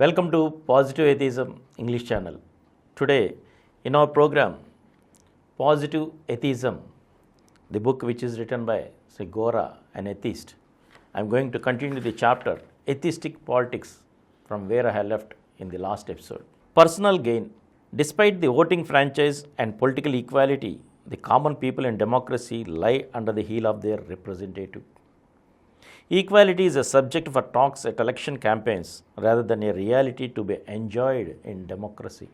Welcome to Positive Atheism English channel. Today in our program Positive Atheism, the book which is written by Gora, an atheist, I am going to continue the chapter Atheistic Politics from where I have left in the last episode. Personal gain. Despite the voting franchise and political equality, the common people in democracy lie under the heel of their representative. Equality is a subject for talks at election campaigns rather than a reality to be enjoyed in democracy.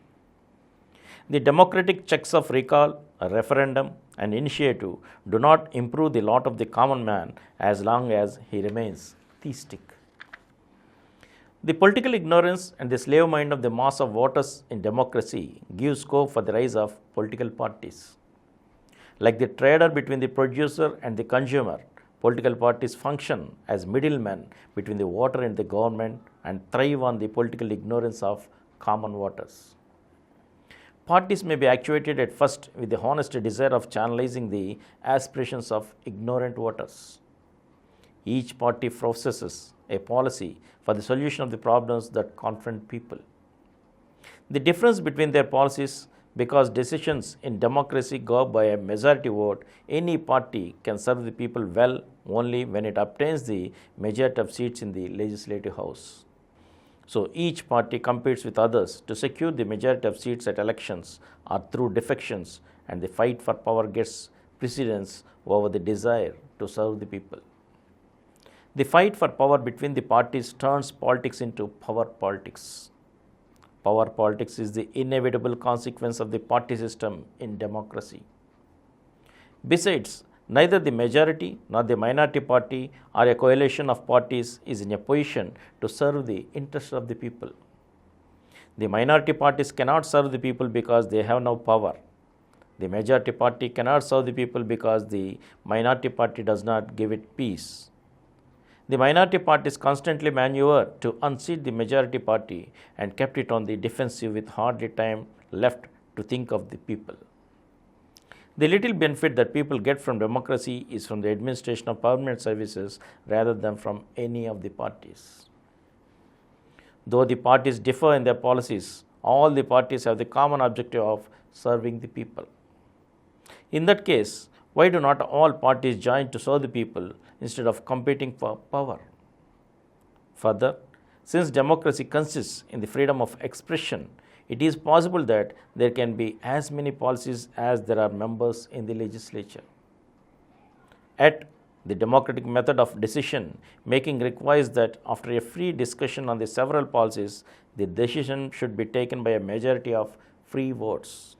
The democratic checks of recall, a referendum, and initiative do not improve the lot of the common man as long as he remains theistic. The political ignorance and the slave mind of the mass of voters in democracy give scope for the rise of political parties. Like the trader between the producer and the consumer, political parties function as middlemen between the voter and the government and thrive on the political ignorance of common voters. Parties may be actuated at first with the honest desire of channelizing the aspirations of ignorant voters. Each party professes a policy for the solution of the problems that confront people. The difference between their policies, because decisions in democracy go by a majority vote, any party can serve the people well only when it obtains the majority of seats in the legislative house. So each party competes with others to secure the majority of seats at elections or through defections, and the fight for power gets precedence over the desire to serve the people. The fight for power between the parties turns politics into power politics. Power politics is the inevitable consequence of the party system in democracy. Besides, neither the majority nor the minority party or a coalition of parties is in a position to serve the interests of the people. The minority parties cannot serve the people because they have no power. The majority party cannot serve the people because the minority party does not give it peace. The minority parties constantly maneuvered to unseat the majority party and kept it on the defensive with hardly time left to think of the people. The little benefit that people get from democracy is from the administration of permanent services rather than from any of the parties. Though the parties differ in their policies, all the parties have the common objective of serving the people. In that case, why do not all parties join to serve the people instead of competing for power? Further, since democracy consists in the freedom of expression, it is possible that there can be as many policies as there are members in the legislature. Yet, the democratic method of decision making requires that after a free discussion on the several policies, the decision should be taken by a majority of free votes.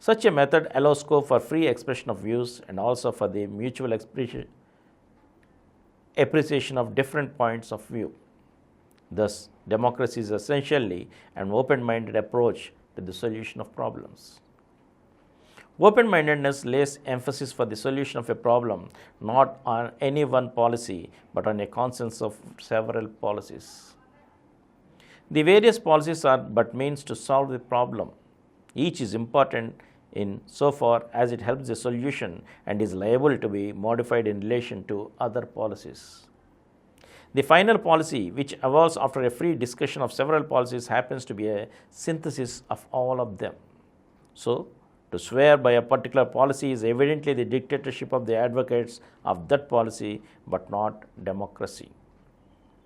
Such a method allows scope for free expression of views and also for the mutual appreciation of different points of view. Thus, democracy is essentially an open-minded approach to the solution of problems. Open-mindedness lays emphasis for the solution of a problem not on any one policy but on a consensus of several policies. The various policies are but means to solve the problem. Each is important in so far as it helps the solution and is liable to be modified in relation to other policies. The final policy, which evolves after a free discussion of several policies, happens to be a synthesis of all of them. So, to swear by a particular policy is evidently the dictatorship of the advocates of that policy, but not democracy.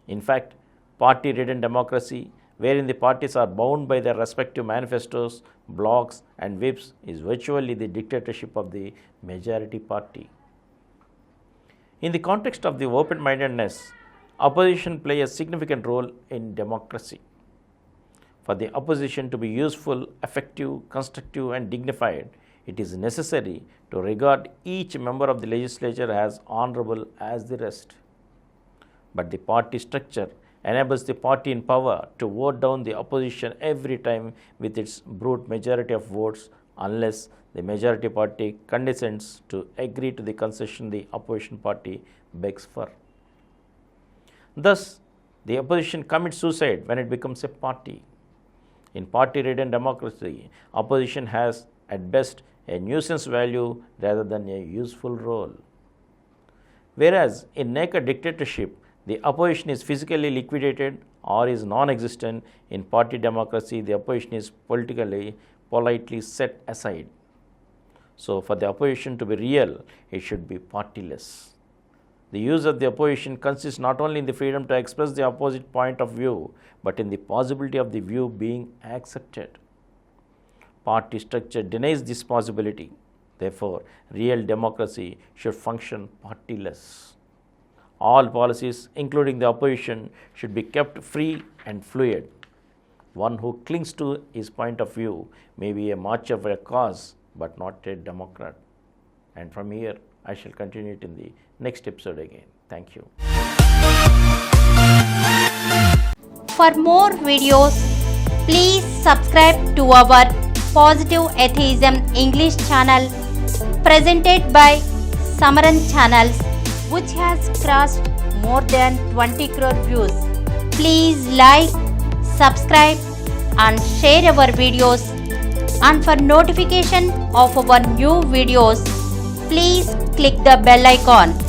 In fact, party-ridden democracy, wherein the parties are bound by their respective manifestos, blocs, and whips, is virtually the dictatorship of the majority party. In the context of the open-mindedness, opposition play a significant role in democracy. For the opposition to be useful, effective, constructive, and dignified, it is necessary to regard each member of the legislature as honorable as the rest. But the party structure enables the party in power to vote down the opposition every time with its brute majority of votes unless the majority party condescends to agree to the concession the opposition party begs for. Thus, the opposition commits suicide when it becomes a party. In party-ridden democracy, opposition has at best a nuisance value rather than a useful role. Whereas in naked dictatorship, the opposition is physically liquidated or is non-existent. In party democracy, the opposition is politely set aside. So for the opposition to be real, it should be partyless. The use of the opposition consists not only in the freedom to express the opposite point of view, but in the possibility of the view being accepted. Party structure denies this possibility. Therefore, real democracy should function partyless. All policies, including the opposition, should be kept free and fluid. One who clings to his point of view may be a marcher for a cause, but not a democrat. And from here, I shall continue it in the next episode again. Thank you. For more videos, please subscribe to our Positive Atheism English channel presented by Samaram channels, which has crossed more than 20 crore views. Please like, subscribe and share our videos. And for notification of our new videos, please click the bell icon.